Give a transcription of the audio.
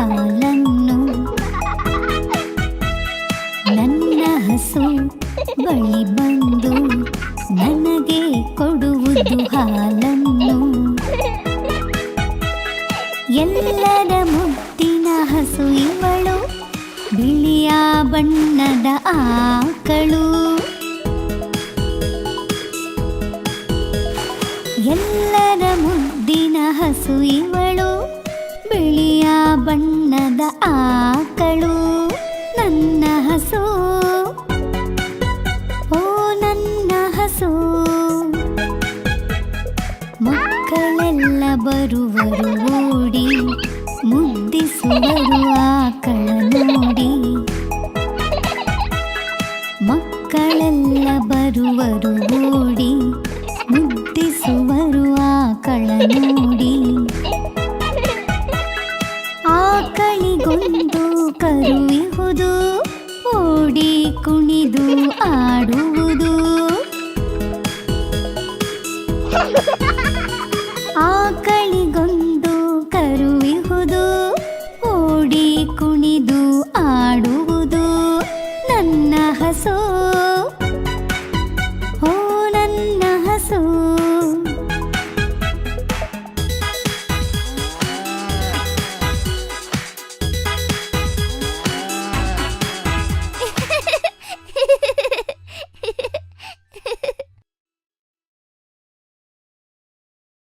ಹಾಲನ್ನು. ನನ್ನ ಹಸು ಬಳಿ ಬಂದು ನನಗೆ ಕೊಡುವುದು ಹಾಲನ್ನು. ಎಲ್ಲರ ಮುದ್ದಿನ ಹಸು ಇವಳು, ಬಿಳಿಯ ಬಣ್ಣದ ಆಕಳು. ಎಲ್ಲರ ಮುದ್ದಿನ ಹಸು ಇವಳು, ಬಿಳಿಯ ಬಣ್ಣದ ಆಕಳು. ನನ್ನ ಹಸು, ಓ ನನ್ನ ಹಸು. ಮಕ್ಕಳೆಲ್ಲ ಬರುವರು ಓಡಿ, ಮುದ್ದಿಸುವರು ಆಕಳ ನೋಡಿ. ಮಕ್ಕಳೆಲ್ಲ ಬರುವರು ಓಡಿ, ಮುದ್ದಿಸುವರು ಆಕಳ ನೋಡಿ. ಆಕಳಿಗೊಂದು ಕರುವಿಹುದು, ಓಡಿ ಕುಣಿದು ಆಡು